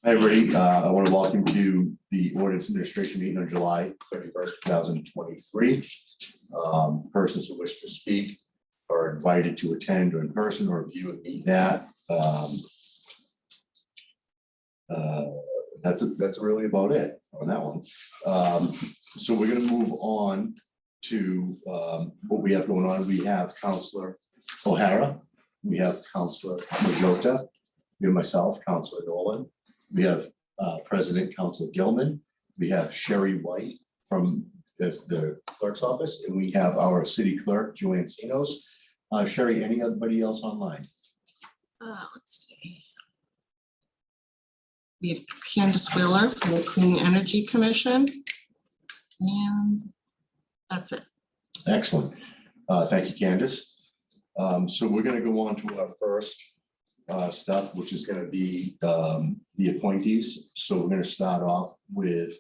Hi, everybody. I want to welcome to the Ordinance Administration meeting on July 31st, 2023. Persons who wish to speak are invited to attend or in person or view and meet that. That's really about it on that one. So we're going to move on to what we have going on. We have Councilor O'Hara. We have Councilor Majota. We have myself, Councilor Nolan. We have President Councilor Gilman. We have Sherry White from the clerk's office, and we have our city clerk, Joanne Sinos. Sherry, anybody else online? Let's see. We have Candace Wheeler from the Clean Energy Commission. And that's it. Excellent. Thank you, Candace. So we're going to go on to our first stuff, which is going to be the appointees. So we're going to start off with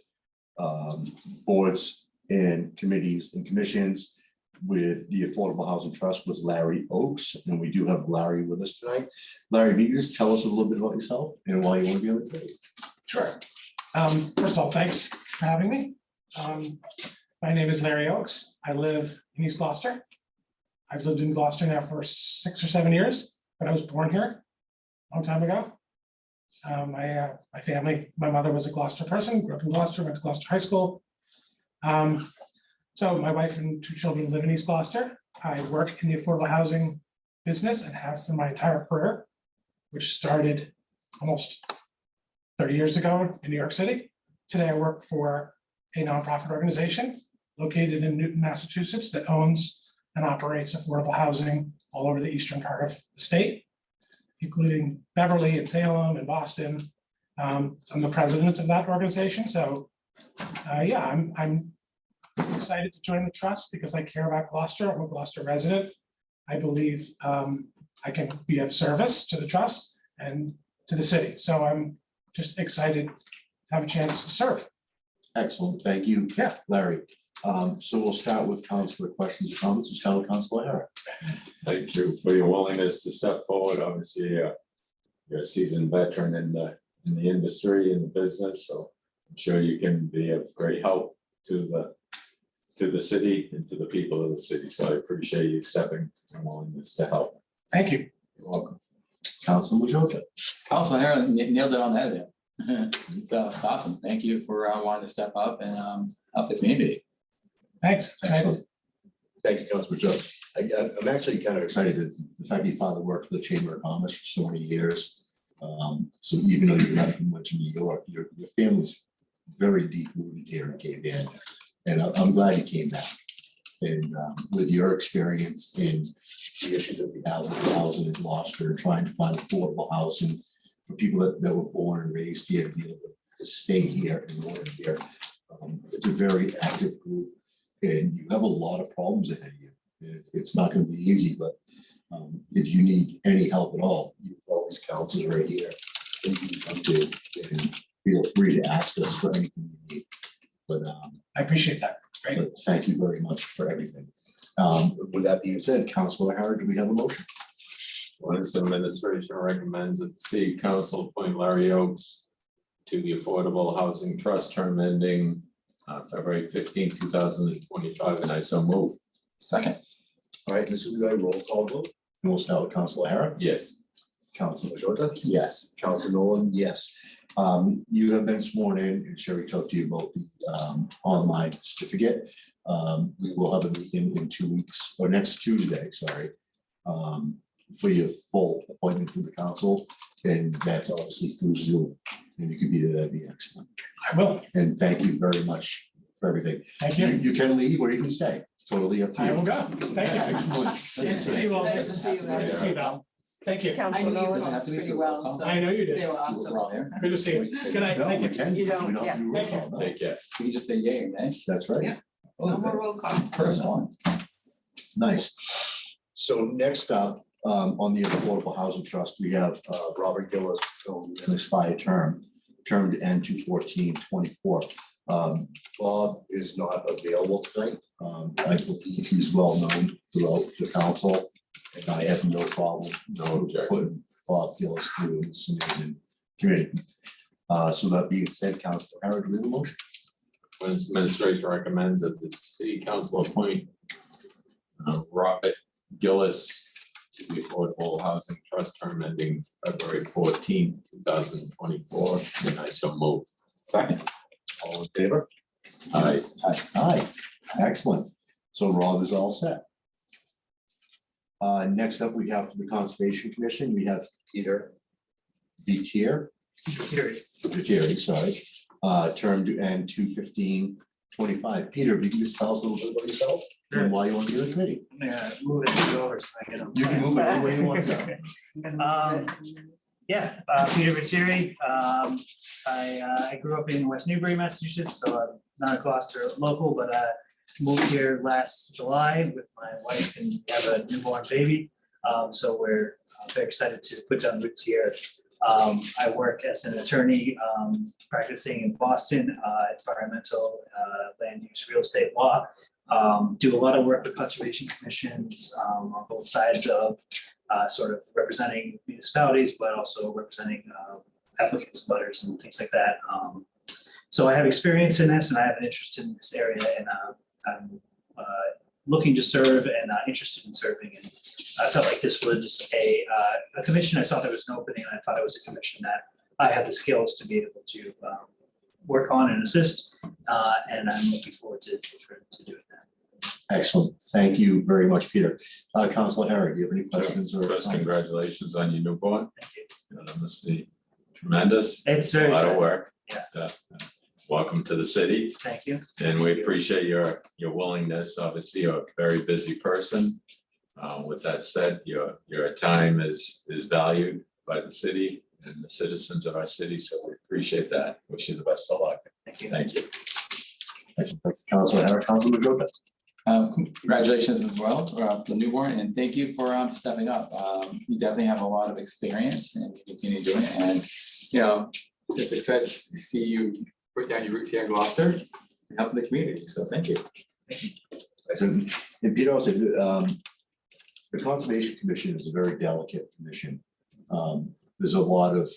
boards and committees and commissions. With the Affordable Housing Trust was Larry Oakes, and we do have Larry with us tonight. Larry, can you just tell us a little bit about yourself and why you want to be on the committee? Sure. First of all, thanks for having me. My name is Larry Oakes. I live in East Gloucester. I've lived in Gloucester now for 6 or 7 years, but I was born here a long time ago. My family, my mother was a Gloucester person, grew up in Gloucester, went to Gloucester High School. So my wife and 2 children live in East Gloucester. I work in the affordable housing business and have for my entire career, which started almost 30 years ago in New York City. Today I work for a nonprofit organization located in Newton, Massachusetts that owns and operates affordable housing all over the eastern part of the state, including Beverly and Salem and Boston. I'm the president of that organization. So yeah, I'm excited to join the trust because I care about Gloucester. I'm a Gloucester resident. I believe I can be of service to the trust and to the city. So I'm just excited to have a chance to serve. Excellent. Thank you, Yeah. Larry. So we'll start with councilor questions and comments. We'll start with Councilor O'Hara. Thank you for your willingness to step forward. Obviously, you're a seasoned veteran in the industry, in the business, so I'm sure you can be of great help to the city and to the people of the city. So I appreciate you stepping and willingness to help. Thank you. You're welcome. Councilor Majota. Councilor O'Hara nailed it on the head. It's awesome. Thank you for wanting to step up and help the community. Thanks. Excellent. Thank you, Councilor Majota. I'm actually kind of excited that the fact that your father worked for the Chamber of Commerce for so many years. So even though you haven't went to New York, your family's very deep rooted here in Cape Ann. And I'm glad you came back. And with your experience in the issues that we have with housing in Gloucester, trying to find affordable housing for people that were born and raised here, to be able to stay here and live here. It's a very active group, and you have a lot of problems ahead of you. It's not going to be easy, but if you need any help at all, you have all these councils right here that you can come to, and feel free to ask us for anything you need. But I appreciate that. Great. but thank you very much for everything. With that being said, Councilor O'Hara, do we have a motion? Ordinance Administration recommends that the City Council appoint Larry Oakes to the Affordable Housing Trust, term ending February 15, 2025, and I so move. Second. All right, this is a roll call vote. And we'll start with Councilor O'Hara. Yes. Councilor Majota. Yes. Councilor Nolan, yes. You have been sworn in, and Sherry talked to you about the online certificate. We will have a meeting in 2 weeks, or next Tuesday, sorry, for your full appointment for the council, and that's obviously through Zoom. And you could be there, that'd be excellent. I will. And thank you very much for everything. Thank you. You can leave or you can stay. It's totally up to you. I will go. Thank you. Excellent. Nice to see you all. Nice to see you, Larry. Nice to see you, Val. Thank you. I Council knew you Doesn't have was to be pretty a well, roll so. I know you did. They were We're awesome. all here. Good to see you. Good night. No, Thank we you. can. You don't, We have to yes. do roll Thank you. call, no. Take care. You can just say yay or nay. That's right. Yeah. Oh, No more good. roll call. First one. Nice. So next up, on the Affordable Housing Trust, we have Robert Gillis, who an expired term to end 2/14/24. Bob is not available tonight. I believe he's well known throughout the council, and I have no problem No objection. putting Bob Gillis through this amazing committee. So that being said, Councilor Howard, do we have a motion? Ordinance Administration recommends that the city council appoint Robert Gillis to the Affordable Housing Trust term ending February 14, 2024, and I so move. Second. All in favor? Aye. Aye, excellent. So Rob is all set. Next up, we have for the Conservation Commission, we have Peter Vitier, sorry, term to end 2/15/25. Peter, if you can just tell us a little bit about yourself and why you want to be on the committee. Yeah, move it over so I get them. You can move it any way you want to. Yeah, Peter Viteri. I grew up in West Newbury, Massachusetts, so I'm not a Gloucester local, but moved here last July with my wife and we have a newborn baby. So we're very excited to put down roots here. I work as an attorney practicing in Boston, environmental, land use, real estate law. Do a lot of work with conservation commissions on both sides of sort of representing municipalities, but also representing applicants, butters, and things like that. So I have experience in this, and I have an interest in this area, and I'm looking to serve and interested in serving. And I felt like this was a commission. I saw there was an opening, and I thought it was a commission that I had the skills to be able to work on and assist. And I'm looking forward to doing that. Excellent. Thank you very much, Peter. Councilor Harry, do you have any questions or? First, comments? congratulations on your newborn. Thank you. That must be tremendous. It's A very lot of exciting. work. Yeah. Welcome to the city, Thank you. and we appreciate your willingness. Obviously, you're a very busy person. With that said, your time is valued by the city and the citizens of our city, so we appreciate that. Wish you the best of luck. Thank you. Thank you. Councilor Harry, Councilor Majota. Congratulations as well for the newborn, and thank you for stepping up. You definitely have a lot of experience and you continue doing it, and just excited to see you put down your roots here in Gloucester and help the community. So thank you. And Peter also, the Conservation Commission is a very delicate commission. There's a lot of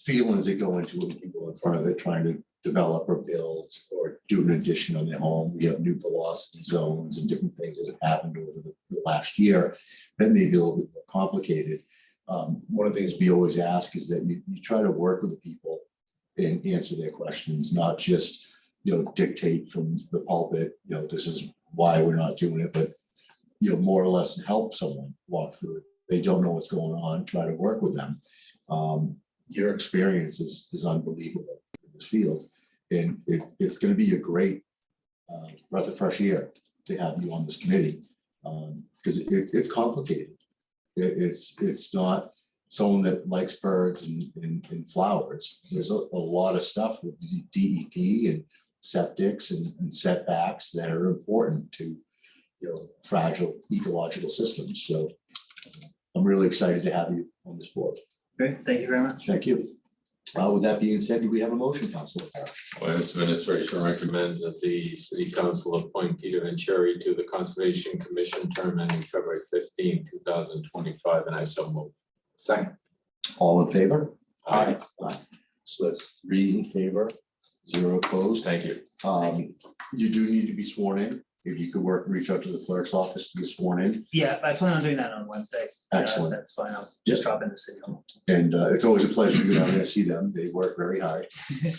feelings that go into it, people in front of it trying to develop or build or do an addition on their home. We have new velocity zones and different things that have happened over the last year that may be a little bit more complicated. One of the things we always ask is that you try to work with the people and answer their questions, not just, dictate from the pulpit, this is why we're not doing it, but, more or less help someone walk through it. They don't know what's going on, try to work with them. Your experience is unbelievable in this field. And it's going to be a great breath of fresh air to have you on this committee, because it's complicated. It's not someone that likes birds and flowers. There's a lot of stuff with DEP and septics and setbacks that are important to fragile ecological systems. So I'm really excited to have you on this board. Great. Thank you very much. Thank you. With that being said, do we have a motion, Councilor Parrish? Ordinance Administration recommends that the city council appoint Peter Venturi to the Conservation Commission term ending February 15, 2025, and I so move. Second. All in favor? Aye. Aye. So that's 3 in favor, 0 opposed. Thank you. You do need to be sworn in. If you could reach out to the clerk's office to be sworn in. Yeah, I plan on doing that on Wednesday. Excellent. That's fine. I'll just drop in the city hall. And it's always a pleasure to go down there and see them. They work very hard.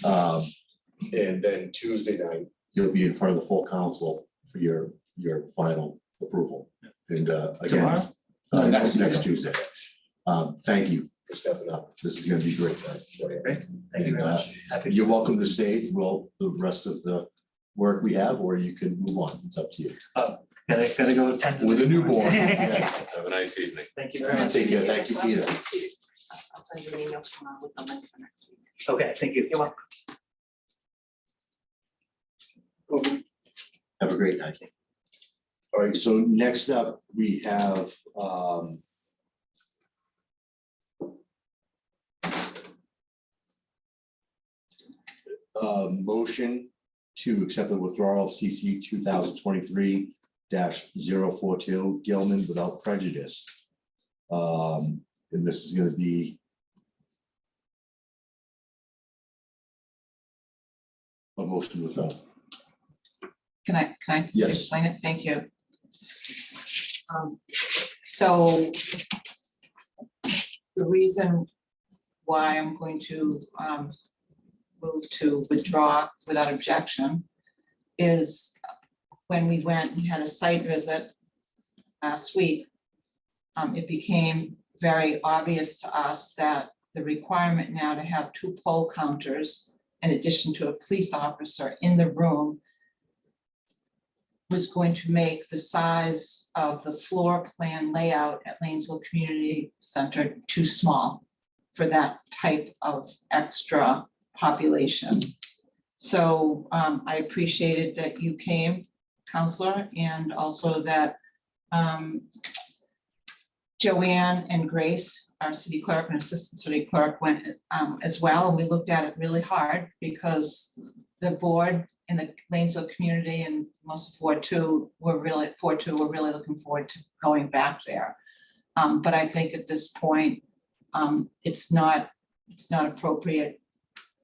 And then Tuesday night, you'll be in front of the full council for your final approval. And again, Tomorrow? next Tuesday. Thank you for stepping up. This is gonna be great. Great. Thank you very much. Happy to- You're welcome to stay through the rest of the work we have, or you can move on. It's up to you. Gotta go 10. With a newborn. Yeah. Have a nice evening. Thank you very much. Take care. Thank you, Peter. I'll send you an email tomorrow with the link for next week. Okay, thank you. You're welcome. Have a great night. All right, so next up, we have motion to accept the withdrawal of CC 2023-042 Gilman without prejudice. And this is going to be A motion to withdraw. Can I Yes. explain it? Thank you. So the reason why I'm going to move to withdraw without objection is when we went, we had a site visit last week. It became very obvious to us that the requirement now to have 2 poll counters in addition to a police officer in the room was going to make the size of the floor plan layout at Lanesville Community Center too small for that type of extra population. So I appreciated that you came, Counselor, and also that Joanne and Grace, our city clerk and assistant city clerk, went as well. And we looked at it really hard because the board in the Lanesville community and most of Ward 2 were really looking forward to going back there. But I think at this point, it's not appropriate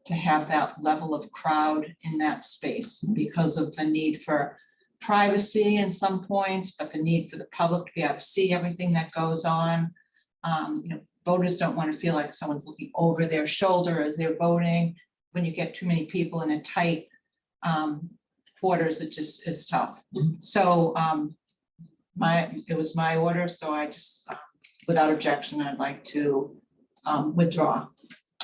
to have that level of crowd in that space because of the need for privacy in some points, but the need for the public to be able to see everything that goes on. Voters don't want to feel like someone's looking over their shoulder as they're voting. When you get too many people in a tight quarters, it just is tough. So it was my order, so I just, without objection, I'd like to withdraw.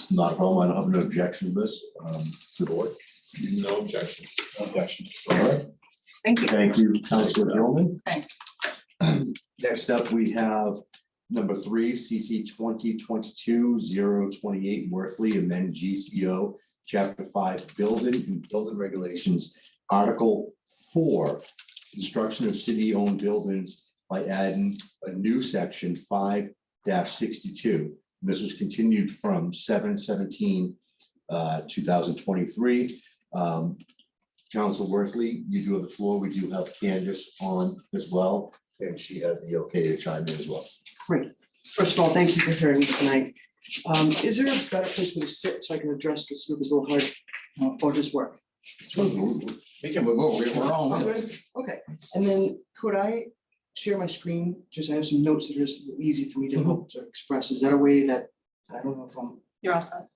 Not a problem. I don't have an objection to this. To the board. No objection. Objection. All right. Thank you. Thank you, Councilor Gilman. Thanks. Next up, we have number 3, CC 2022-028 Worthley, amend GCO, Chapter 5, Building and Building Regulations, Article 4, construction of city-owned buildings by adding a new section 5-62. This was continued from 7/17/2023. Council Worthley, you do have the floor. We do have Candace on as well, and she has the okay to chime in as well. Great. First of all, thank you for hearing me tonight. Is there a better place for me to sit so I can address this group? It's a little hard or just work? We can move over, we're all I'm wheels. good? Okay, and then could I share my screen? Just I have some notes that are just easy for me to help to express. Is that a way that, I don't know if I'm, You're all set.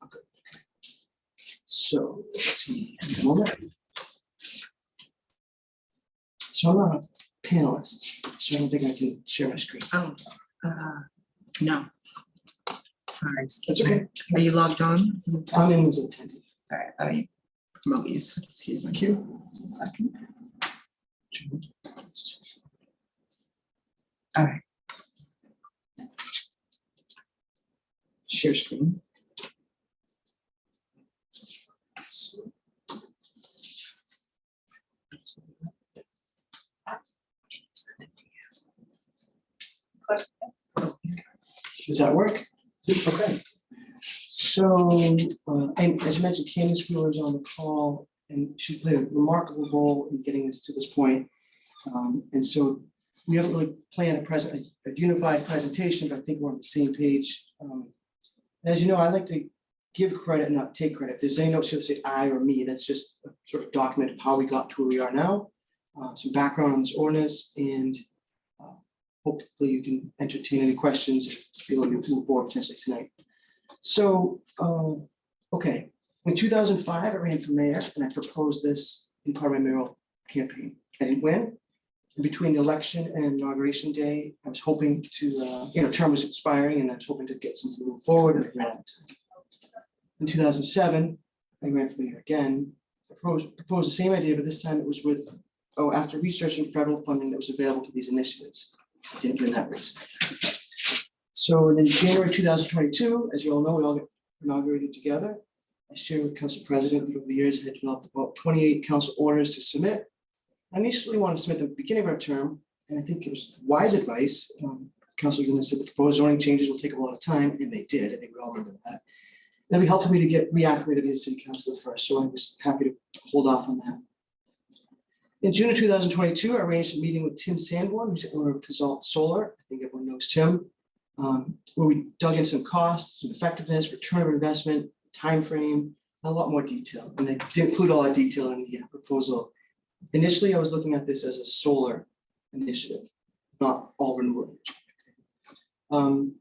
so let's see. a moment. So I'm not a panelist, so I don't think I can share my screen. Oh, no. Sorry, excuse That's me. okay. Are you logged on? I'm in as an attendee. All right, let me promote you, excuse me. Thank you. 1 second. All right. Share screen. Does that work? Okay. So, and as you mentioned, Candace Wheeler is on the call, and she played a remarkable role in getting us to this point. And so we haven't really planned a unified presentation, but I think we're on the same page. As you know, I like to give credit, not take credit. If there's any notes, you'll say I or me, that's just a sort of document of how we got to where we are now. Some background on this ordinance, and hopefully you can entertain any questions if you're going to move forward potentially tonight. So, okay, in 2005, I ran for mayor and I proposed this in part of my mayoral campaign. I didn't win. In between the election and inauguration day, I was hoping to, term was expiring and I was hoping to get something to move forward, and I ran out of time. In 2007, I ran for mayor again. I proposed the same idea, but this time it was with, after researching federal funding that was available for these initiatives. I didn't win that race. So in January 2022, as you all know, we all got inaugurated together. I shared with Council President that over the years I had developed about 28 council orders to submit. I initially wanted to submit at the beginning of our term, and I think it was wise advice. Council Gilman said the proposed zoning changes will take a lot of time, and they did. I think we all remember that. That'd be helpful for me to get reacclimated as city councilor first, so I was happy to hold off on that. In June of 2022, I arranged a meeting with Tim Sanborn, who's owner of Consult Solar. I think everyone knows Tim, where we dug in some costs, some effectiveness, return of investment, timeframe, a lot more detail, and I didn't include all that detail in the proposal. Initially, I was looking at this as a solar initiative, not all renewable energy.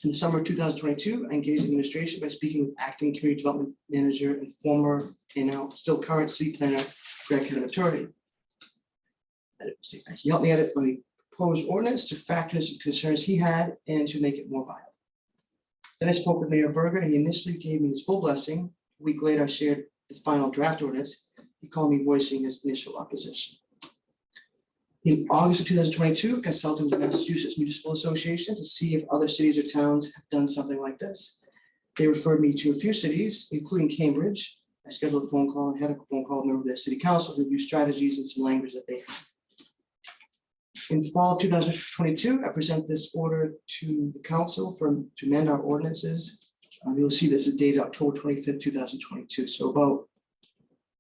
In the summer of 2022, I engaged the administration by speaking with acting community development manager and former and now still current city planner, Greg Canamaturi. He helped me edit my proposed ordinance to factor in some concerns he had and to make it more viable. Then I spoke with Mayor Berger, and he initially gave me his full blessing. A week later, I shared the final draft ordinance. He called me voicing his initial opposition. In August of 2022, I consulted with the Massachusetts Municipal Association to see if other cities or towns have done something like this. They referred me to a few cities, including Cambridge. I scheduled a phone call and had a phone call with a member of their city council to review strategies and some language that they have. In fall of 2022, I present this order to the council to amend our ordinances. You'll see this is dated October 25th, 2022, so about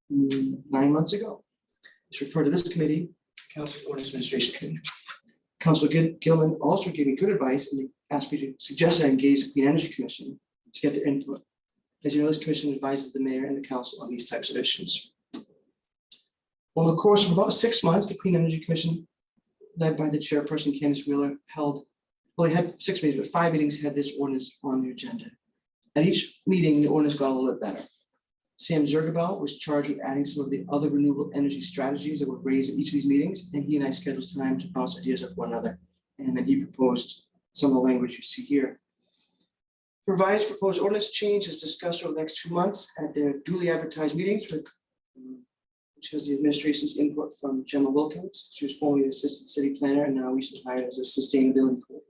9 months ago. It's referred to this committee, Council Ordinance Administration Committee. Councilor Gilman also gave me good advice and asked me to suggest I engage the Clean Energy Commission to get their input. As you know, this commission advises the mayor and the council on these types of issues. Over the course of about 6 months, the Clean Energy Commission, led by the chairperson, Candace Wheeler, they had 6 meetings, but 5 meetings had this ordinance on the agenda. At each meeting, the ordinance got a little bit better. Sam Zergabel was charged with adding some of the other renewable energy strategies that were raised at each of these meetings, and he and I scheduled time to bounce ideas off one another. And then he proposed some of the language you see here. Revised proposed ordinance change is discussed over the next 2 months at their duly advertised meetings, which has the administration's input from Gemma Wilkins. She was formerly the assistant city planner and now recently hired as a sustainability coordinator.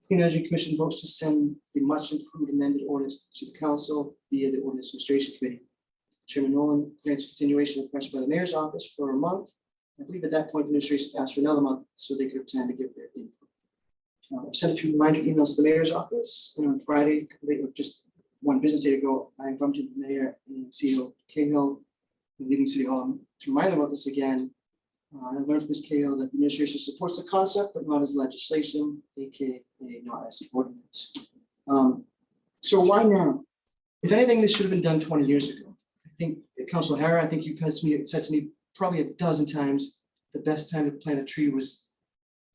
Clean Energy Commission votes to send the much improved amended ordinance to the council via the Ordinance Administration Committee. Chairman Nolan grants continuation request by the mayor's office for a month. I believe at that point, the administration asked for another month so they could have time to give their input. I've sent a few reminder emails to the mayor's office, and on Friday, just 1 business day ago, I bumped into the mayor and CEO Cahill, leaving City Hall, to remind them about this again. I learned from Ms. Cahill that the administration supports the concept, but not as legislation, aka not as an ordinance. So why now? If anything, this should have been done 20 years ago. I think, Councilor Hara, I think you've said to me probably a dozen times, the best time to plant a tree was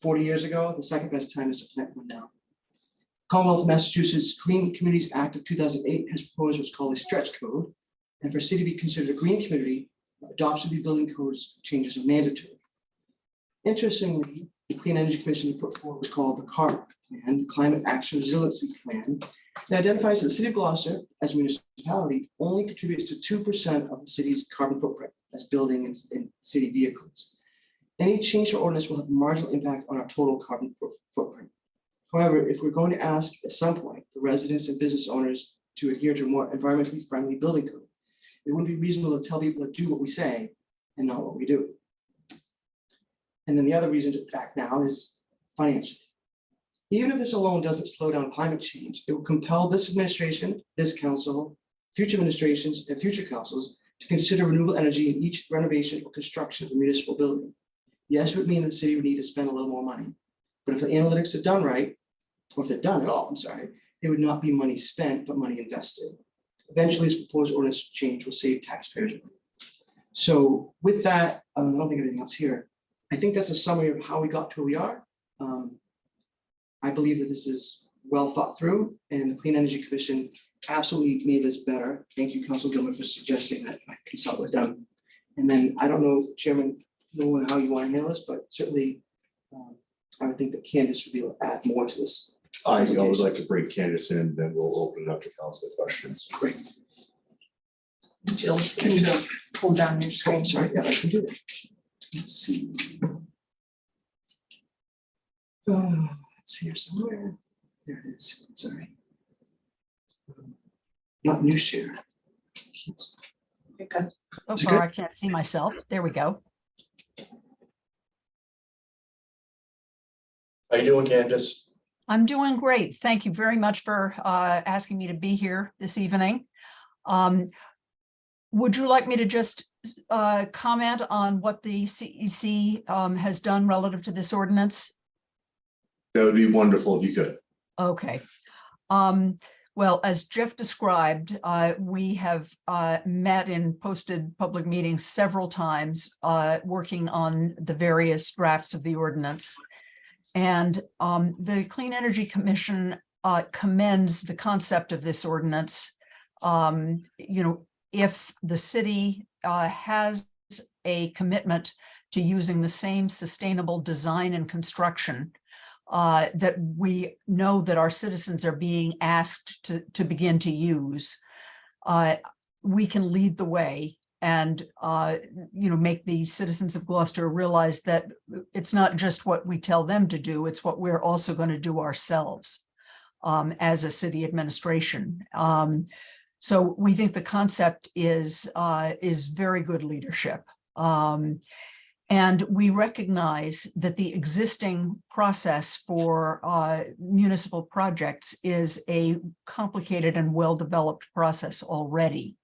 40 years ago. The second best time is to plant one now. Commonwealth of Massachusetts Clean Communities Act of 2008 has proposed what's called a stretch code. And for a city to be considered a green community, adoption of the building codes changes are mandatory. Interestingly, the Clean Energy Commission put forward was called the CARP Plan, the Climate Action Resiliency Plan. It identifies that the city of Gloucester, as a municipality, only contributes to 2% of the city's carbon footprint as building and city vehicles. Any change to ordinance will have a marginal impact on our total carbon footprint. However, if we're going to ask at some point the residents and business owners to adhere to a more environmentally friendly building code, it wouldn't be reasonable to tell people to do what we say and not what we do. And then the other reason to act now is financially. Even if this alone doesn't slow down climate change, it will compel this administration, this council, future administrations, and future councils to consider renewable energy in each renovation or construction of a municipal building. Yes, it would mean the city would need to spend a little more money, but if the analytics are done right, or if they're done at all, it would not be money spent, but money invested. Eventually, this proposed ordinance change will save taxpayers money. So with that, I don't think anything else here. I think that's a summary of how we got to where we are. I believe that this is well thought through, and the Clean Energy Commission absolutely made this better. Thank you, Council Gilman, for suggesting that I consult with them. And then I don't know, Chairman Nolan, how you want to handle this, but certainly I would think that Candace would be able to add more to this. I would like to bring Candace in, then we'll open it up to council questions. Great. Jill, can you pull down your screen? Sorry, yeah, I can do that. Let's see. It's here somewhere. There it is. Sorry. Not new share. You're good. So Is it far, good? I can't see myself. There we go. How you doing, Candace? I'm doing great. Thank you very much for asking me to be here this evening. Would you like me to just comment on what the CEC has done relative to this ordinance? That would be wonderful if you could. Okay. Well, as Jeff described, we have met in posted public meetings several times, working on the various drafts of the ordinance. And the Clean Energy Commission commends the concept of this ordinance. If the city has a commitment to using the same sustainable design and construction that we know that our citizens are being asked to begin to use, we can lead the way and make the citizens of Gloucester realize that it's not just what we tell them to do, it's what we're also going to do ourselves as a city administration. So we think the concept is very good leadership. And we recognize that the existing process for municipal projects is a complicated and well-developed process already.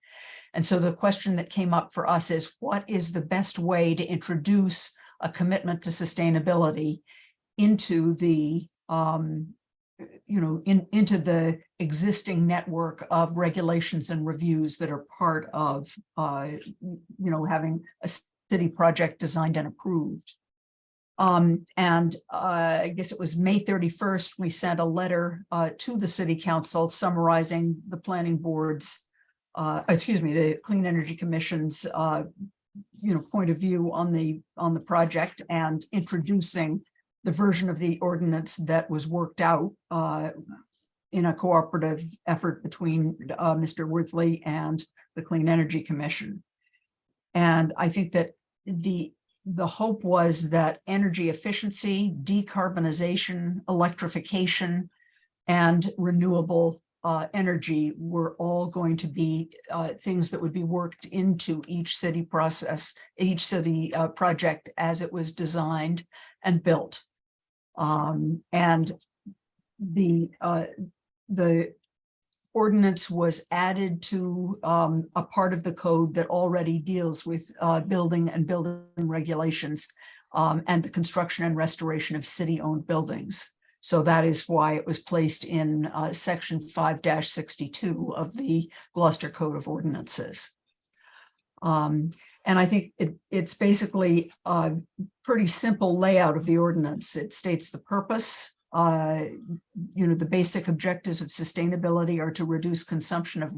And so the question that came up for us is, what is the best way to introduce a commitment to sustainability into the into the existing network of regulations and reviews that are part of having a city project designed and approved. I guess it was May 31st, we sent a letter to the city council summarizing the planning board's, the Clean Energy Commission's, point of view on the project, and introducing the version of the ordinance that was worked out in a cooperative effort between Mr. Worthley and the Clean Energy Commission. And I think that the hope was that energy efficiency, decarbonization, electrification, and renewable energy were all going to be things that would be worked into each city process, each city project as it was designed and built. And the ordinance was added to a part of the code that already deals with building and building regulations and the construction and restoration of city-owned buildings. So that is why it was placed in section 5-62 of the Gloucester Code of Ordinances. And I think it's basically a pretty simple layout of the ordinance. It states the purpose. The basic objectives of sustainability are to reduce consumption of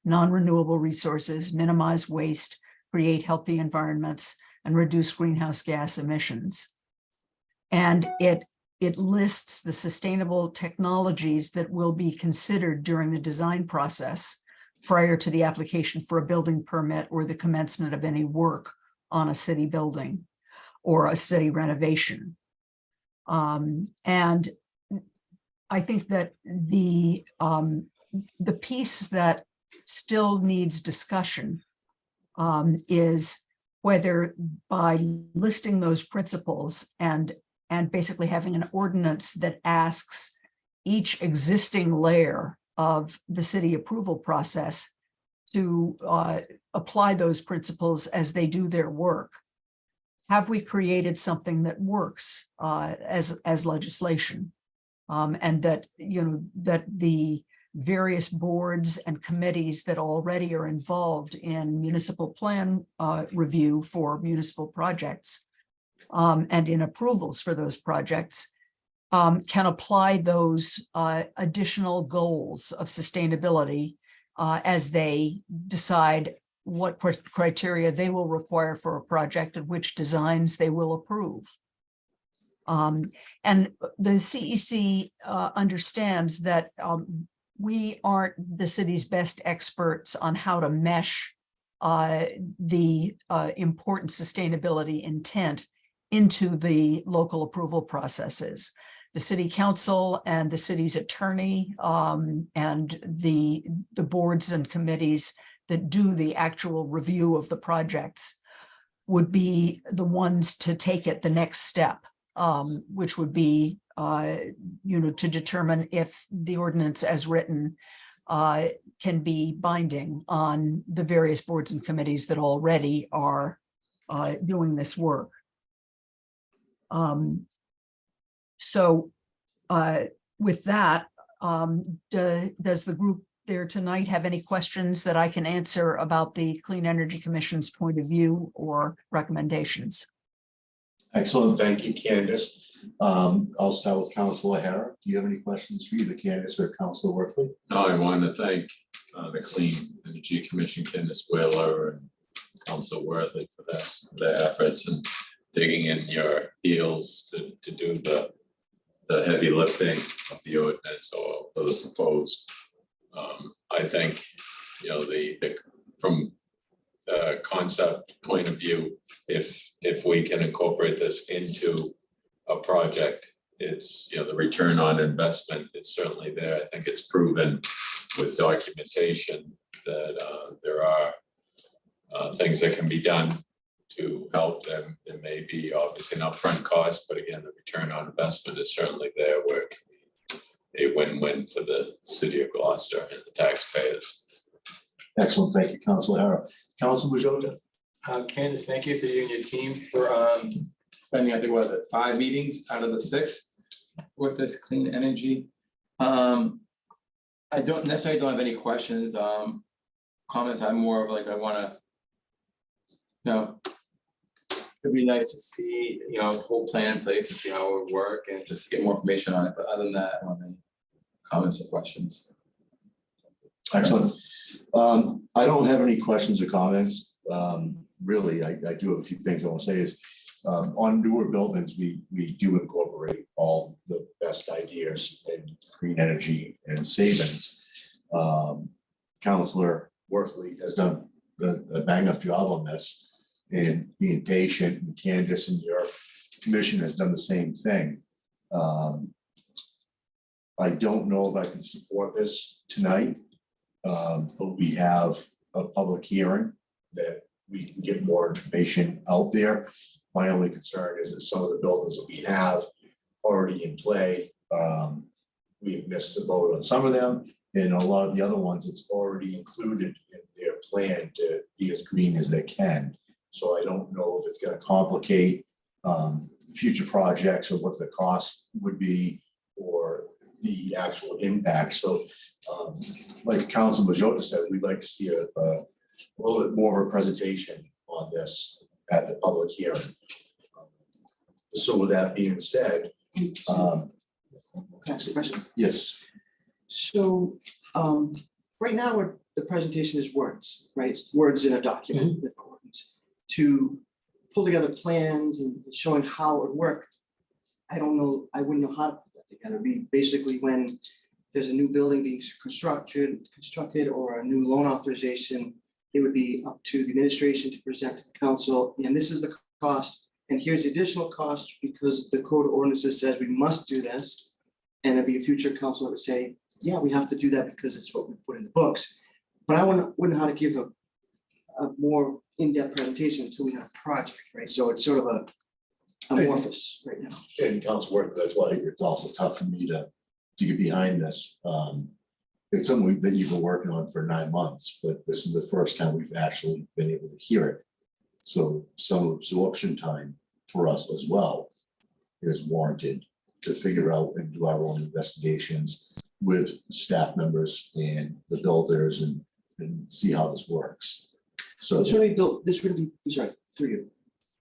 non-renewable resources, minimize waste, create healthy environments, and reduce greenhouse gas emissions. And it lists the sustainable technologies that will be considered during the design process prior to the application for a building permit or the commencement of any work on a city building or a city renovation. And I think that the piece that still needs discussion is whether by listing those principles and basically having an ordinance that asks each existing layer of the city approval process to apply those principles as they do their work. Have we created something that works as legislation? And that, that the various boards and committees that already are involved in municipal plan review for municipal projects and in approvals for those projects can apply those additional goals of sustainability as they decide what criteria they will require for a project and which designs they will approve. And the CEC understands that we aren't the city's best experts on how to mesh the important sustainability intent into the local approval processes. The city council and the city's attorney and the boards and committees that do the actual review of the projects would be the ones to take it the next step, which would be, to determine if the ordinance as written can be binding on the various boards and committees that already are doing this work. So with that, Does the group there tonight have any questions that I can answer about the Clean Energy Commission's point of view or recommendations? Excellent, thank you, Candace. I'll start with Councilor O'Hara. Do you have any questions for either Candace or Councilor Worthley? No, I want to thank the Clean Energy Commission, Candace Wheeler and Council Worthy for their efforts and digging in your heels to do the heavy lifting of the ordinance or the proposed. I think, you know, from the concept point of view, if we can incorporate this into a project, it's, you know, the return on investment, it's certainly there. I think it's proven with documentation that there are things that can be done to help them. There may be obviously an upfront cost, but again, the return on investment is certainly there where it can be a win-win for the city of Gloucester and the taxpayers. Excellent, thank you, Councilor O'Hara. Councilor Majota? Candace, thank you for you and your team for spending, I think, what was it, 5 meetings out of the 6 with this clean energy. I don't have any questions, comments. I'm more of like, I wanna, you know, it'd be nice to see, you know, a whole plan in place and see how it would work and just to get more information on it. But other than that, I don't have any comments or questions. Excellent. I don't have any questions or comments. Really, I do have a few things I want to say is, on newer buildings, we do incorporate all the best ideas in green energy and savings. Councilor Worthley has done a bang-up job on this and being patient, and Candace and your commission has done the same thing. I don't know if I can support this tonight, but we have a public hearing that we can get more information out there. My only concern is that some of the buildings that we have already in play, we've missed the boat on some of them, and a lot of the other ones, it's already included in their plan to be as green as they can. So I don't know if it's gonna complicate future projects or what the cost would be or the actual impact. So like Council Majota said, we'd like to see a little bit more of a presentation on this at the public hearing. So with that being said, Can I ask a question? yes, So, right now, the presentation is words, right? It's words in a document. with words. To pull together plans and showing how it would work, I don't know, I wouldn't know how to put that together. Be basically when there's a new building being constructed or a new loan authorization, it would be up to the administration to present to the council, and this is the cost, and here's the additional cost because the code of ordinances says we must do this. And it'd be a future council that would say, yeah, we have to do that because it's what we put in the books. But I wouldn't know how to give a more in-depth presentation until we have a project, right? So it's sort of a amorphous right now. and Council Worthley, that's why it's also tough for me to get behind this. It's something that you've been working on for 9 months, but this is the first time we've actually been able to hear it. So some absorption time for us as well is warranted to figure out and do our own investigations with staff members and the builders and see how this works. So This would be built, this would be, I'm sorry, through you.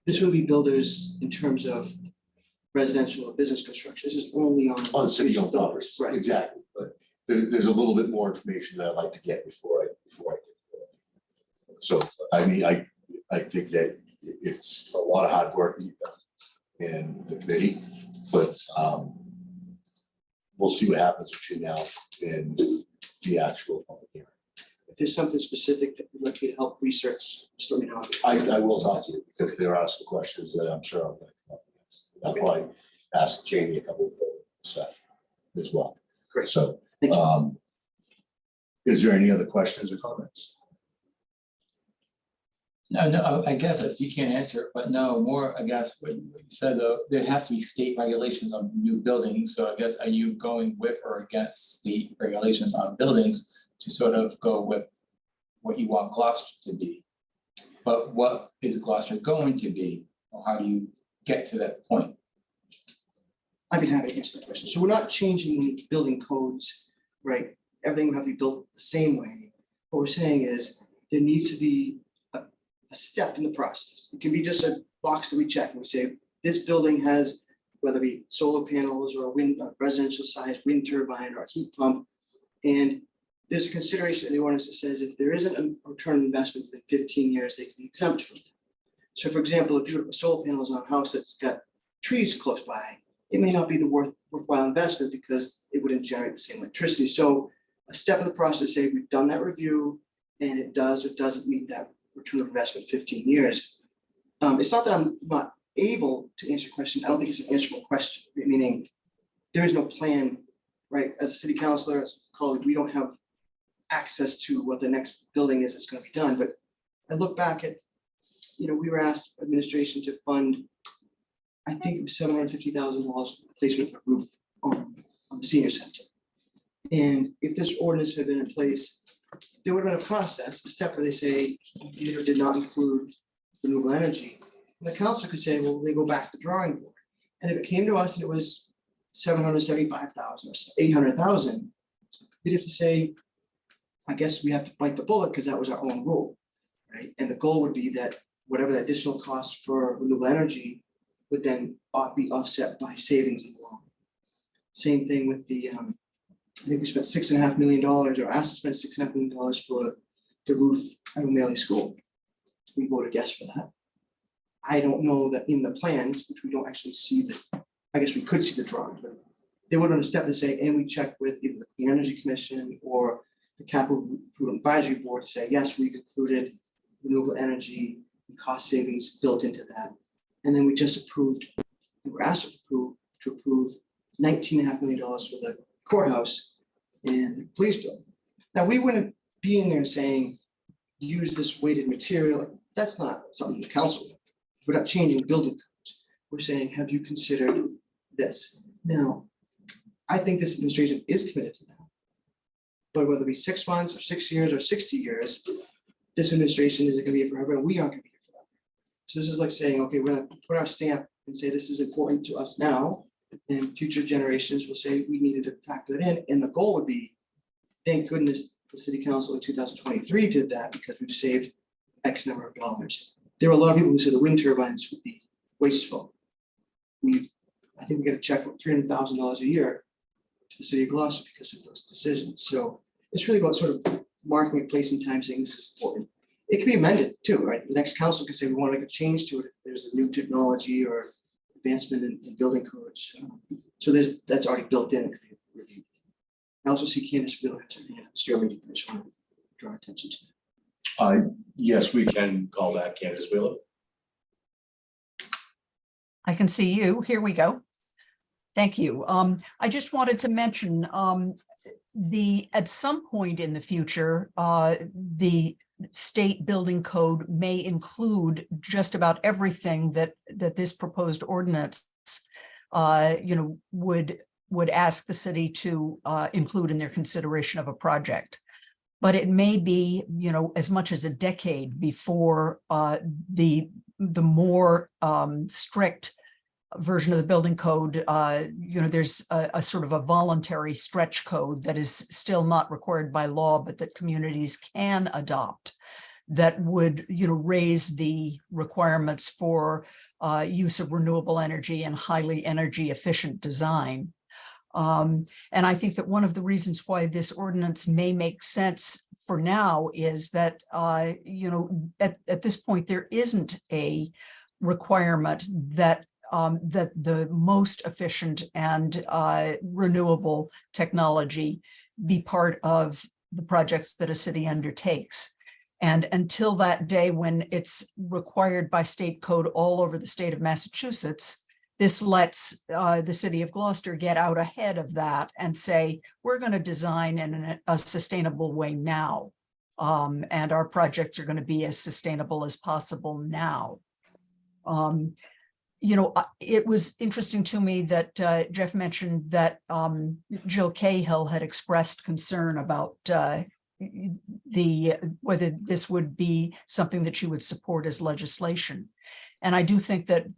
This would be builders in terms of residential or business construction. This is only on. city-owned properties, Right. exactly, but there's a little bit more information that I'd like to get before I get. So, I mean, I think that it's a lot of hard work that you've done in the committee, but we'll see what happens between now and the actual public hearing. If there's something specific that would like you to help research, just let me know. I will talk to you because there are some questions that I'm sure I'm gonna come up against. I'll probably ask Jamie a couple of stuff as well. Great. So, Thank you. is there any other questions or comments? No, I guess if you can't answer it, but no, more, I guess, what you said, though, there has to be state regulations on new buildings. So I guess, are you going with or against state regulations on buildings to sort of go with what you want Gloucester to be? But what is Gloucester going to be? Or how do you get to that point? I'd be happy to answer that question. So we're not changing the building codes right? Everything would have to be built the same way. What we're saying is there needs to be a step in the process. It can be just a box that we check and we say, this building has, whether it be solar panels or a wind, residential size wind turbine or a heat pump. And there's a consideration in the ordinance that says if there isn't a return on investment within 15 years, they can be exempt from that. So for example, if you put solar panels on a house that's got trees close by, it may not be the worthwhile investment because it wouldn't generate the same electricity. So a step in the process, say we've done that review and it does or doesn't meet that return of investment 15 years. It's not that I'm not able to answer your question. I don't think it's an answerable question, meaning there is no plan, right? As a city councilor, as a colleague, we don't have access to what the next building is that's going to be done. But I look back at, we were asked administration to fund, I think it was $750,000 replacement for roof on the senior center. And if this ordinance had been in place, there would have been a process, a step where they say did or did not include renewable energy. And the council could say, well, they go back to the drawing board. And if it came to us and it was 775,000 or 800,000, we'd have to say, I guess we have to bite the bullet because that was our own rule, right? And the goal would be that whatever the additional cost for renewable energy would then be offset by savings in the long run. Same thing with the, I think we spent $6.5 million or asked to spend $6.5 million for the roof at O'Malley School. We voted yes for that. I don't know that in the plans, which we don't actually see I guess we could see the drawing, but they would want to step to say, and we check with either the Clean Energy Commission or the Capital Improvement Advisory Board to say, yes, we've included renewable energy and cost savings built into that. And then we just approved, we were asked to approve $19.5 million for the courthouse and the police building. Now, we wouldn't be in there saying, use this weighted material. That's not something the council, we're not changing building codes. We're saying, have you considered this? Now, I think this administration is committed to that. But whether it be 6 months or 6 years or 60 years, this administration isn't going to be here forever, and we aren't going to be here forever. So this is like saying, okay, we're going to put our stamp and say this is important to us now, and future generations will say we needed to factor that in. And the goal would be, thank goodness the city council in 2023 did that because we've saved X number of dollars. There were a lot of people who said the wind turbines would be wasteful. I think we got a check with $300,000 a year to the city of Gloucester because of those decisions. So it's really about sort of marking a place in time saying this is important. It can be amended too, right? The next council can say we want to make a change to it if there's a new technology or advancement in building codes. So that's already built in. I also see Candace Wheeler has her hand up. Sterling, I just want to draw attention to that. Yes, we can call that Candace Wheeler. I can see you. Here we go. Thank you. I just wanted to mention at some point in the future, the state building code may include just about everything that this proposed ordinance would ask the city to include in their consideration of a project. But it may be, as much as a decade before the more strict version of the building code, there's a sort of a voluntary stretch code that is still not required by law, but that communities can adopt that would, raise the requirements for use of renewable energy and highly energy efficient design. And I think that one of the reasons why this ordinance may make sense for now is that, at this point, there isn't a requirement that that the most efficient and renewable technology be part of the projects that a city undertakes. And until that day when it's required by state code all over the state of Massachusetts, this lets the city of Gloucester get out ahead of that and say, we're going to design in a sustainable way now. And our projects are going to be as sustainable as possible now. It was interesting to me that Jeff mentioned that Jill Cahill had expressed concern about whether this would be something that she would support as legislation. And I do think that,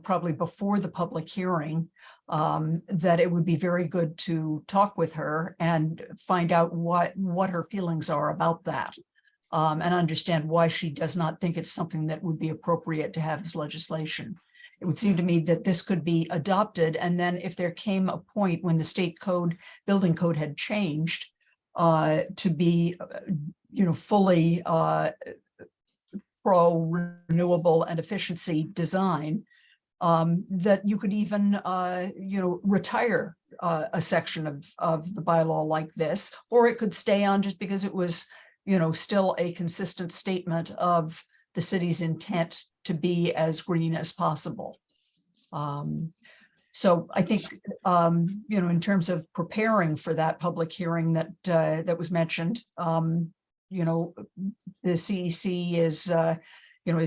probably before the public hearing, that it would be very good to talk with her and find out what her feelings are about that. And understand why she does not think it's something that would be appropriate to have as legislation. It would seem to me that this could be adopted, and then if there came a point when the state code, building code had changed to be, fully pro-renewable and efficiency design, that you could even, retire a section of the bylaw like this, or it could stay on just because it was, still a consistent statement of the city's intent to be as green as possible. So I think, in terms of preparing for that public hearing that was mentioned, the CEC is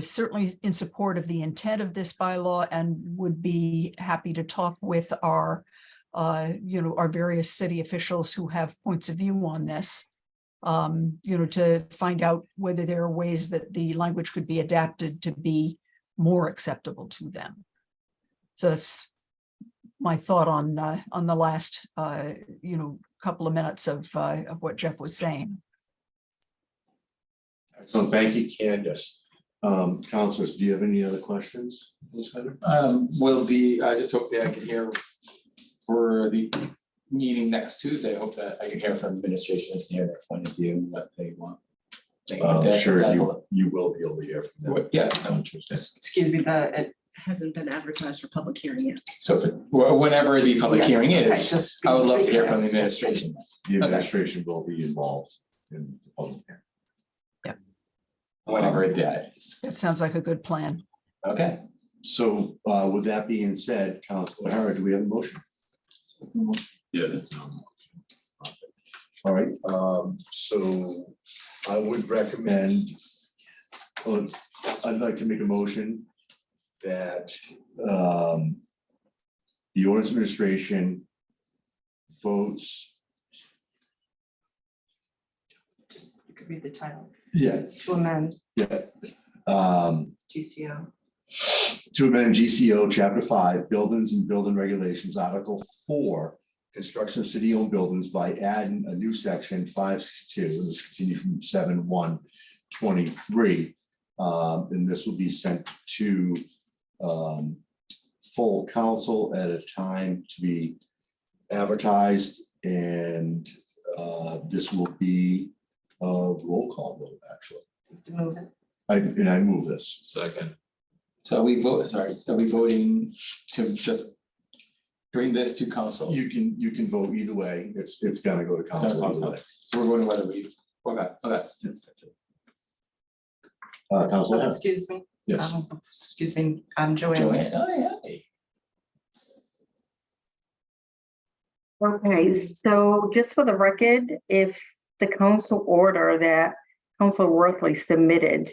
certainly in support of the intent of this bylaw and would be happy to talk with our various city officials who have points of view on this, to find out whether there are ways that the language could be adapted to be more acceptable to them. So that's my thought on the last, couple of minutes of what Jeff was saying. So thank you, Candace. Councilors, do you have any other questions? Ms. Heather? I just hope that I can hear for the meeting next Tuesday. I hope that I can hear from administration as to hear their point of view and what they want. Sure, you will be able to hear from them. Yeah, On Tuesday. Excuse me, it hasn't been advertised for public hearing yet. so whenever the public Yes, hearing okay, is, just I would love to be hear clear. from the administration. The administration will be involved in the public hearing. Whenever that is. That sounds like a good plan. Okay. So with that being said, Councilor Hara, do we have a motion? Yeah, that's no motion. All right, so I would recommend, I'd like to make a motion that the Ordinance Administration votes, You could read the title. yeah, To amend yeah. GCO. To amend GCO Chapter 5, Buildings and Building Regulations, Article 4, Construction of City-Owned Buildings by adding a new section 562, and this continues from 7/1/23. And this will be sent to full council at a time to be advertised, and this will be a roll call vote, actually. Move it. I move this. Second. So we voting to just bring this to council? You can vote either way. It's gonna go to council either way. So we're going to whether we, okay. Councilor Hara? Excuse me. Yes. Excuse me, I'm Joanne. Joanne, oh, yeah. Okay, so just for the record, if the council order that Council Worthley submitted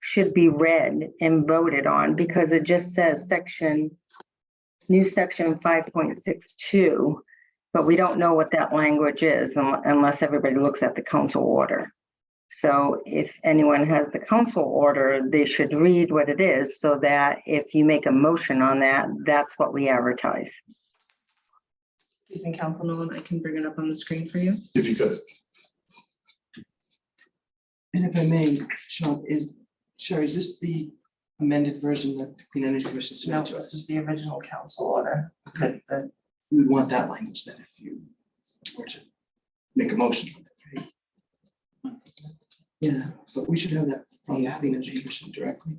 should be read and voted on, because it just says new section 5.62, but we don't know what that language is unless everybody looks at the council order. So if anyone has the council order, they should read what it is so that if you make a motion on that, that's what we advertise. Excuse me, Council Nolan, I can bring it up on the screen for you. If you could. And if I may, Sean, Sherry, is this the amended version that the Clean Energy Commission No, submitted to this us? is the original council order. The- We would want that language then if you were to make a motion. Right? Yeah, but we should have that from the Clean Energy Commission directly.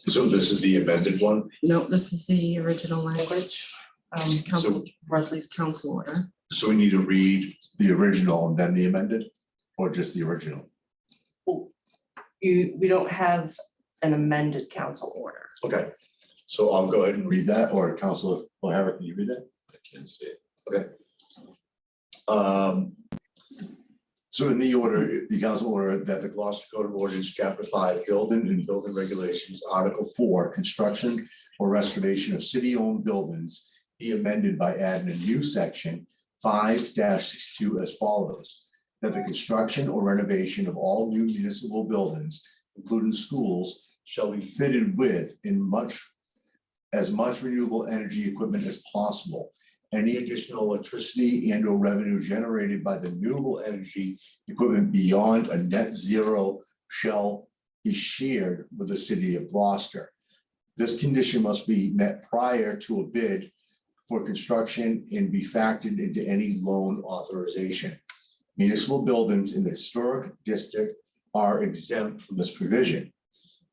So this is the amended one? No, this is the original language. Council Worthley's council order. So we need to read the original and then the amended, or just the original? We don't have an amended council order. Okay, so I'll go ahead and read that, or Councilor O'Hara, can you read that? I can't see it. Okay. So in the order, the council order that the Gloucester Code of Ordinance, Chapter 5, Building and Building Regulations, Article 4, Construction or Restoration of City-Owned Buildings be amended by adding a new section 5-62 as follows. That the construction or renovation of all new municipal buildings, including schools, shall be fitted with as much renewable energy equipment as possible. Any additional electricity and or revenue generated by the renewable energy equipment beyond a net zero shall be shared with the city of Gloucester. This condition must be met prior to a bid for construction and be factored into any loan authorization. Municipal buildings in the historic district are exempt from this provision.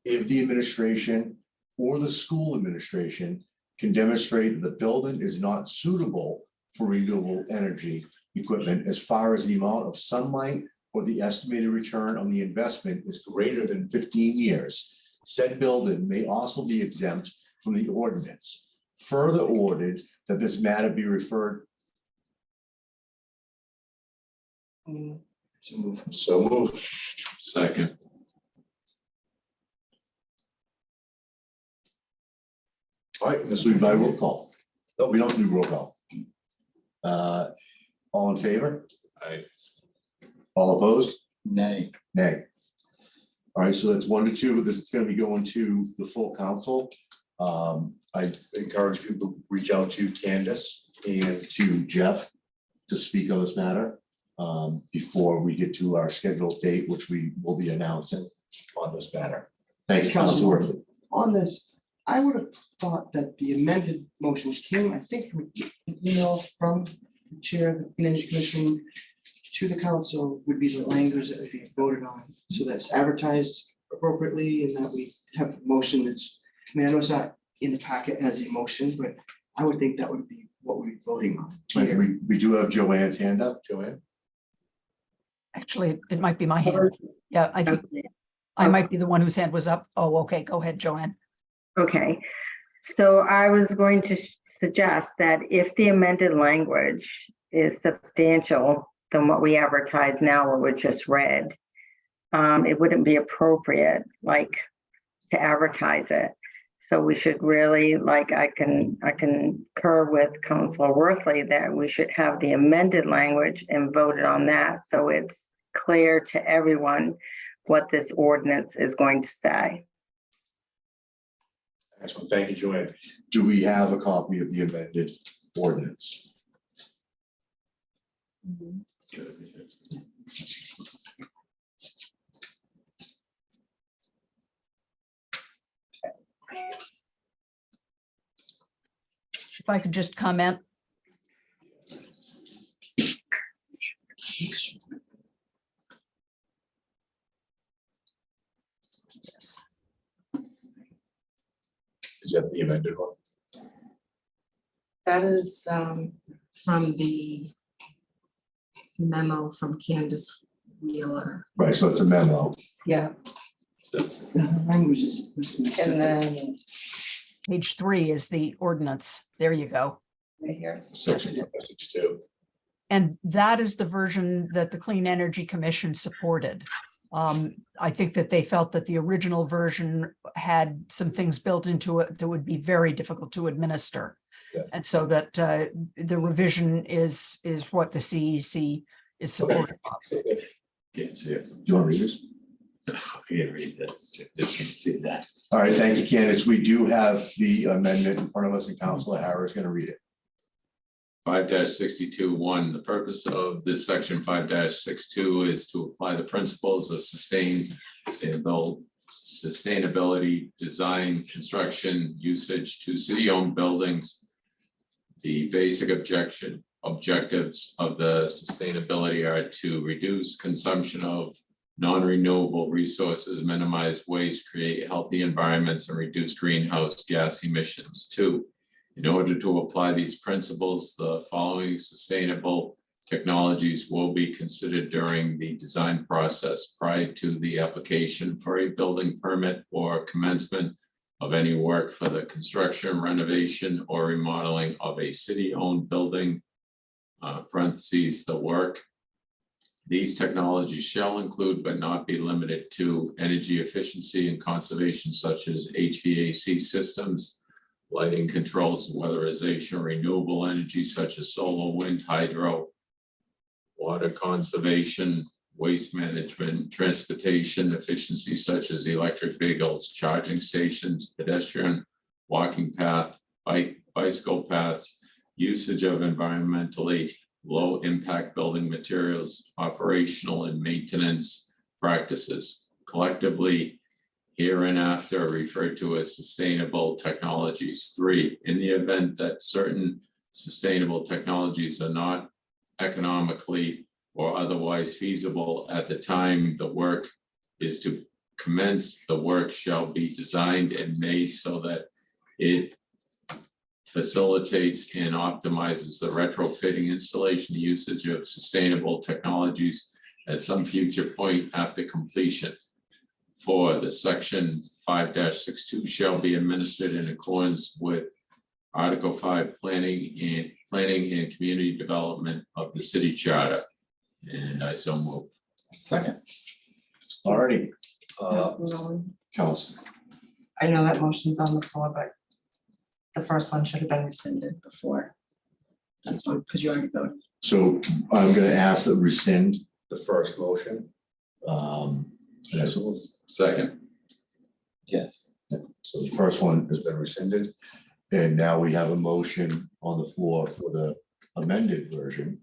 If the administration or the school administration can demonstrate that the building is not suitable for renewable energy equipment as far as the amount of sunlight or the estimated return on the investment is greater than 15 years, said building may also be exempt from the ordinance. Further ordered that this matter be referred. So move. Second. All right, this will be by roll call. No, we don't do roll call. All in favor? Aye. All opposed? Nay. Nay. All right, so that's 1 to 2. This is going to be going to the full council. I encourage people to reach out to Candace and to Jeff to speak on this matter before we get to our scheduled date, which we will be announcing on this matter. Thank you, Council Worthley. On this, I would have thought that the amended motion, which came, I think, from an email from the chair of the Clean Energy Commission to the council, would be the language that would be voted on, so that's advertised appropriately and that we have a motion that's, I mean, I know it's not in the packet as a motion, but I would think that would be what we're voting on. Right, we do have Joanne's hand up. Joanne? Actually, it might be my hand. Yeah, I think I might be the one whose hand was up. Oh, okay, go ahead, Joanne. Okay, so I was going to suggest that if the amended language is substantial than what we advertise now or we just read, it wouldn't be appropriate, like, to advertise it. So we should really, like, I can concur with Councilor Worthley that we should have the amended language and voted on that, so it's clear to everyone what this ordinance is going to say. Excellent. Thank you, Joanne. Do we have a copy of the amended ordinance? If I could just comment. Yes. Is that the amended one? That is from the memo from Candace Wheeler. Right, so it's a memo. Yeah. The language is. And then Page 3 is the ordinance. There you go. right here. Section 62. And that is the version that the Clean Energy Commission supported. I think that they felt that the original version had some things built into it that would be very difficult to administer. Yeah. And so that the revision is what the CEC is supportive of. Can't see it. Do you want to read this? Can't read this. Just can't see that. All right, thank you, Candace. We do have the amendment in front of us, and Councilor Harris is going to read it. 5-62-1, the purpose of this section 5-62 is to apply the principles of sustainability, design, construction, usage to city-owned buildings. The basic objectives of the sustainability are to reduce consumption of non-renewable resources, minimize waste, create healthy environments, and reduce greenhouse gas emissions. 2, in order to apply these principles, the following sustainable technologies will be considered during the design process prior to the application for a building permit or commencement of any work for the construction, renovation, or remodeling of a city-owned building, parentheses, the work. These technologies shall include but not be limited to energy efficiency and conservation such as HVAC systems, lighting controls, weatherization, renewable energy such as solar, wind, hydro, water conservation, waste management, transportation efficiency such as electric vehicles, charging stations, pedestrian, walking path, bicycle paths, usage of environmentally low impact building materials, operational and maintenance practices, collectively hereinafter referred to as sustainable technologies. 3, in the event that certain sustainable technologies are not economically or otherwise feasible at the time the work is to commence, the work shall be designed and made so that it facilitates and optimizes the retrofitting, installation, usage of sustainable technologies at some future point after completion. 4, the section 5-62 shall be administered in accordance with Article 5, planning and community development of the city charter. And I so move. Second. All righty. Councilor Nolan. Council, I know that motion's on the floor, but the first one should have been rescinded before this one, because you already voted. so I'm gonna ask that rescind the first motion. And I so Second. Yes. so the first one has been rescinded. And now we have a motion on the floor for the amended version.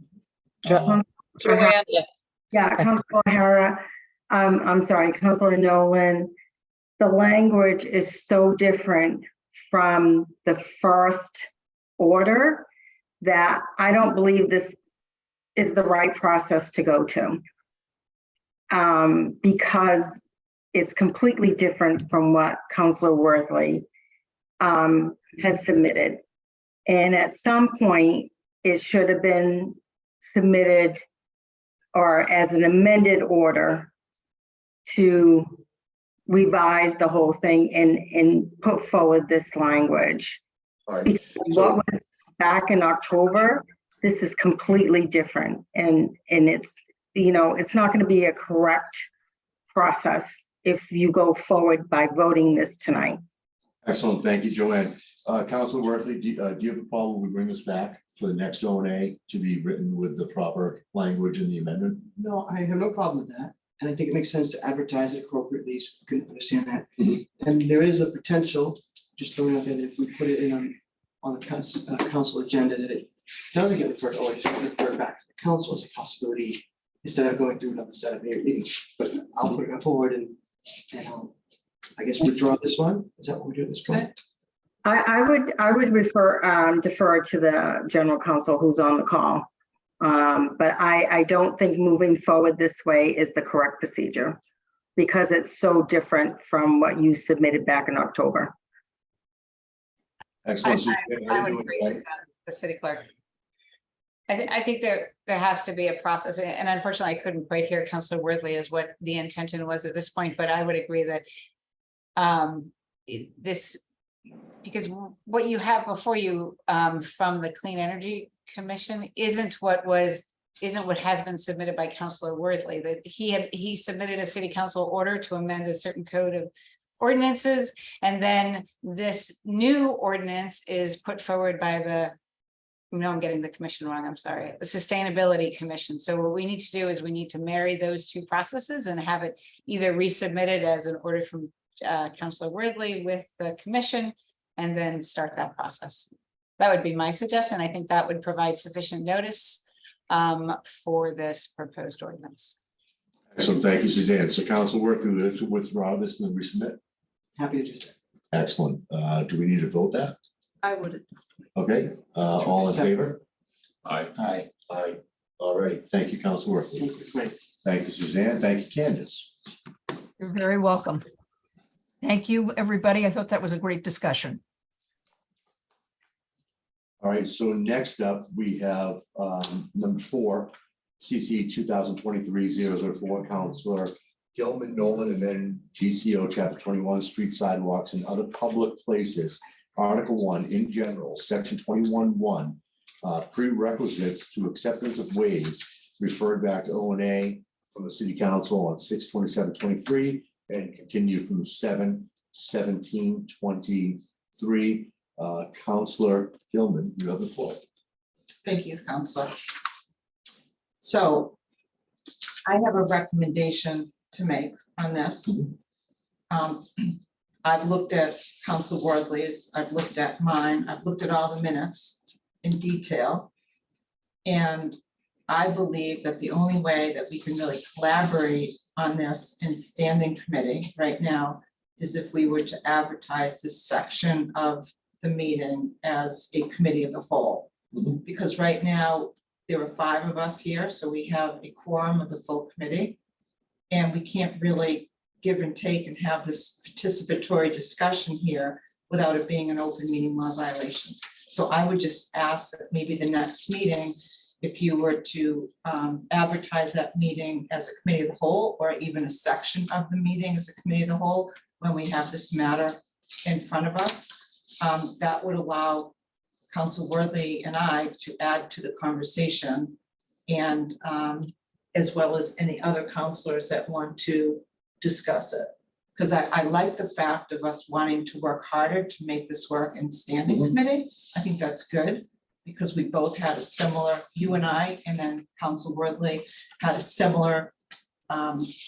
Yeah, Councilor O'Hara, I'm sorry, Councilor Nolan. The language is so different from the first order that I don't believe this is the right process to go to. Because it's completely different from what Councilor Worthley has submitted. And at some point, it should have been submitted or as an amended order to revise the whole thing and put forward this language. All right, Because what was back in October, this is completely different. And it's, you know, it's not going to be a correct process if you go forward by voting this tonight. excellent. Thank you, Joanne. Councilor Worthley, do you have a problem? We bring this back for the next O&A to be written with the proper language in the amendment? No, I have no problem with that, and I think it makes sense to advertise it appropriately so we can understand that. Mhm. And there is a potential, just throwing out there, that if we put it in on the council agenda, that it doesn't get referred, or just get referred back to the council as a possibility, instead of going through another set of meetings. But I'll put it forward and I'll, I guess, withdraw this one. Is that what we do at this point? I would defer to the general counsel who's on the call. But I don't think moving forward this way is the correct procedure because it's so different from what you submitted back in October. Excellent. Suzanne, how I you would doing agree tonight? with the city clerk. I think there has to be a process, and unfortunately, I couldn't quite hear Councilor Worthley as what the intention was at this point, but I would agree that this, because what you have before you from the Clean Energy Commission isn't what has been submitted by Councilor Worthley, that he submitted a city council order to amend a certain code of ordinances, and then this new ordinance is put forward by the, no, I'm getting the commission wrong, I'm sorry, the Sustainability Commission. So what we need to do is we need to marry those two processes and have it either resubmitted as an order from Councilor Worthley with the commission, and then start that process. That would be my suggestion. I think that would provide sufficient notice for this proposed ordinance. Excellent. Thank you, Suzanne. So Councilor Worthley, to withdraw this and then resubmit. Happy to do that. Excellent. Do we need to vote that? I would at this point. Okay, all in favor? Aye. Aye. All righty. Thank you, Councilor Worthley. Thank you. Great. Thank you, Suzanne. Thank you, Candace. You're very welcome. Thank you, everybody. I thought that was a great discussion. All right, so next up, we have number 4, CC 2023-004, Councilor Gilman, Nolan, and then GCO Chapter 21, Street Sidewalks and Other Public Places. Article 1, in general, Section 21-1, prerequisites to acceptance of ways referred back to O and A from the city council on 6/27/23 and continued from 7/17/23. Counselor Gilman, you have the floor. Thank you, Counselor. So I have a recommendation to make on this. I've looked at Council Worthley's, I've looked at mine, I've looked at all the minutes in detail. And I believe that the only way that we can really collaborate on this in standing committee right now is if we were to advertise this section of the meeting as a committee of the whole. Because right now, there are 5 of us here, so we have a quorum of the full committee. And we can't really give and take and have this participatory discussion here without it being an open meeting law violation. So I would just ask that maybe the next meeting, if you were to advertise that meeting as a committee of the whole, or even a section of the meeting as a committee of the whole, when we have this matter in front of us, that would allow Council Worthy and I to add to the conversation, and as well as any other counselors that want to discuss it. Because I like the fact of us wanting to work harder to make this work in standing committee. I think that's good, because we both had a similar, you and I, and then Council Worthy had a similar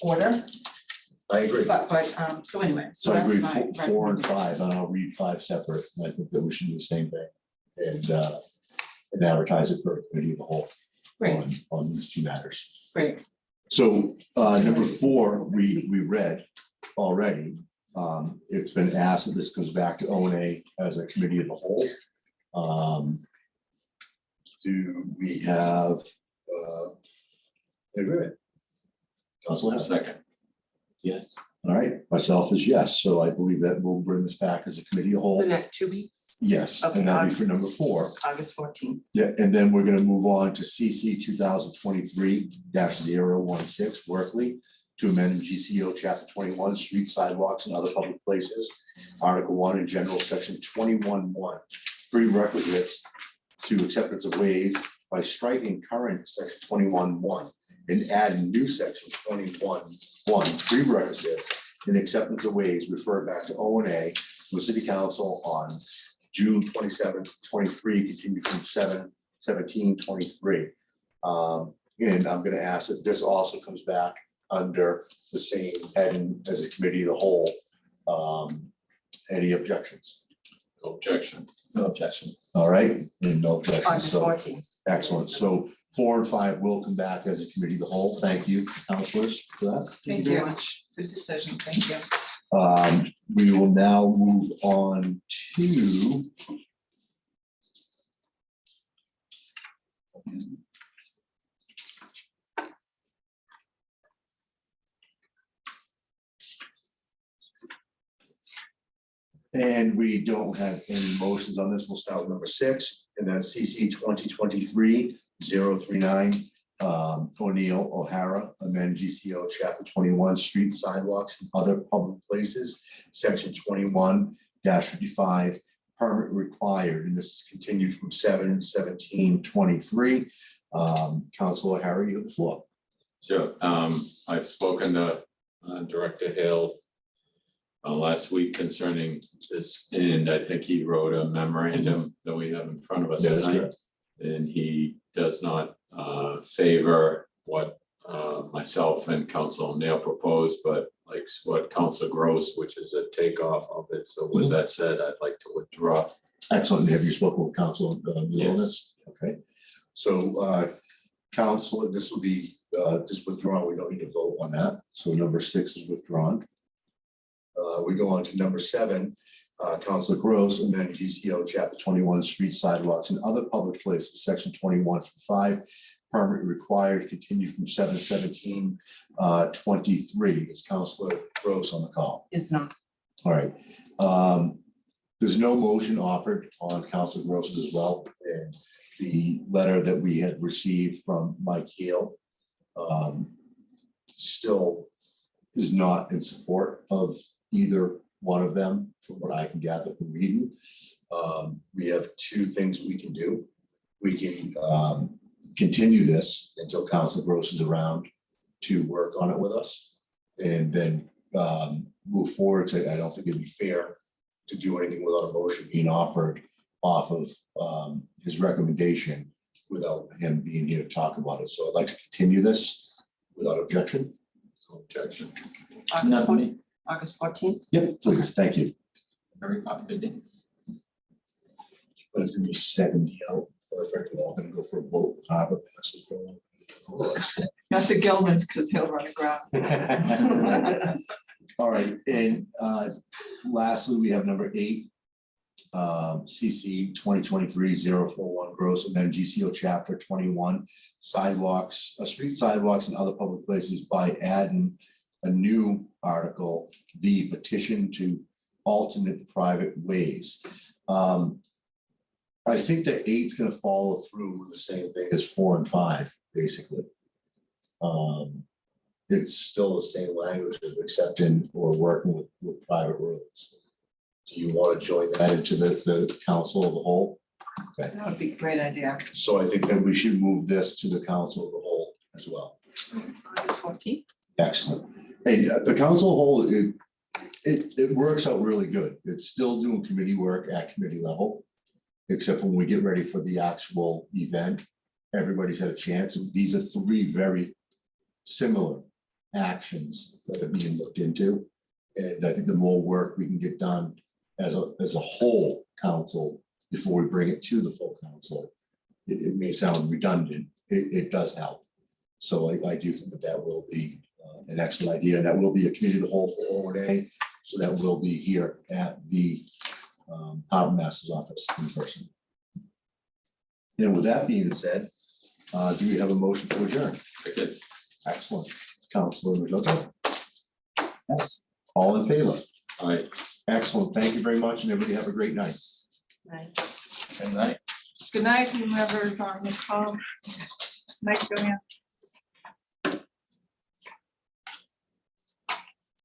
order. I agree. But so anyway, so So I that's agree, my 4 and recommendation. 5, and I'll read 5 separate, and I think that we should do the same thing. And advertise it for a committee of the whole Great, on these 2 matters. great. So number 4, we read already. It's been asked that this goes back to O and A as a committee of the whole. Do we have agreement? Councilor, Second. Yes. all right, myself is yes, so I believe that we'll bring this back as a committee of the whole. The next 2 weeks, Yes, Okay, and that'll be for number 4. August 14th. Yeah, and then we're gonna move on to CC 2023-016 Berkeley to amend GCO Chapter 21, Street Sidewalks and Other Public Places, Article 1 in general, Section 21-1, prerequisites to acceptance of ways by striking current Section 21-1 and add new Section 21-1 prerequisites in acceptance of ways referred back to O and A to the City Council on June 27/23, continued from 7/17/23. And I'm gonna ask that this also comes back under the same heading as a committee of the whole. Any objections? No objection. No objection. All right, and no objections, August so 14th. excellent. So 4 and 5 will come back as a committee of the whole. Thank you, counselors, for that. Thank you very much. Good decision, thank you. We will now move on to and we don't have any motions on this. We'll start with number 6, and that's CC 2023-039. O'Neill O'Hara, amend GCO Chapter 21, Street Sidewalks and Other Public Places, Section 21-55, permit required, and this is continued from 7/17/23. Councilor O'Hara, you have the floor. Sure, I've spoken to Director Hill last week concerning this, and I think he wrote a memorandum that we have in front of us Yeah, that's tonight. correct. And he does not favor what myself and Council O'Neill proposed, but likes what Council Gross, which is a takeoff of it. So with that said, I'd like to withdraw. Excellent. Have you spoken with council on Yes. this? Okay. So council, this will be just withdrawn. We don't need to vote on that. So number 6 is withdrawn. We go on to number 7, Councilor Gross, amend GCO Chapter 21, Street Sidewalks and Other Public Places, Section 21-5, permit required, continue from 7/17/23. Is Councilor Gross on the call? Is not. All right. There's no motion offered on Councilor Gross's as well, and the letter that we had received from Mike Hale still is not in support of either one of them, from what I can gather from reading. We have 2 things we can do. We can continue this until Council Gross is around to work on it with us. And then move forward. So I don't think it'd be fair to do anything without a motion being offered off of his recommendation without him being here to talk about it. So I'd like to continue this without objection. No objection. Nothing. August 14th. Yep, please, thank you. Very popular day. But it's gonna be 70 out. Perfect. We're all gonna go for a boat. Harbor passes. Not the Gilmans, because he'll run aground. All right, and lastly, we have number 8. CC 2023-041 gross and then GCO chapter 21 sidewalks, street sidewalks and other public places by adding a new article, the petition to alternate private ways. I think that 8's gonna follow through with the same thing as 4 and 5, basically. It's still the same language of accepting or working with private roads. Do you want to join that into the council of the whole? Okay, That would be a great idea. so I think that we should move this to the council of the whole as well. August 14th. Excellent. And the council of whole, it works out really good. It's still doing committee work at committee level. Except when we get ready for the actual event, everybody's had a chance. These are 3 very similar actions that are being looked into. And I think the more work we can get done as a whole council before we bring it to the full council, it may sound redundant. It does help. So I do think that will be an excellent idea. And that will be a committee of the whole for O&A. So that will be here at the harbor master's office in person. And with that being said, do we have a motion to adjourn? Okay. Excellent. Councilor Majota, Yes. all in favor? All right. Excellent. Thank you very much, and everybody have a great night. Good night. Good night, whoever is on the call. Night, Joanne.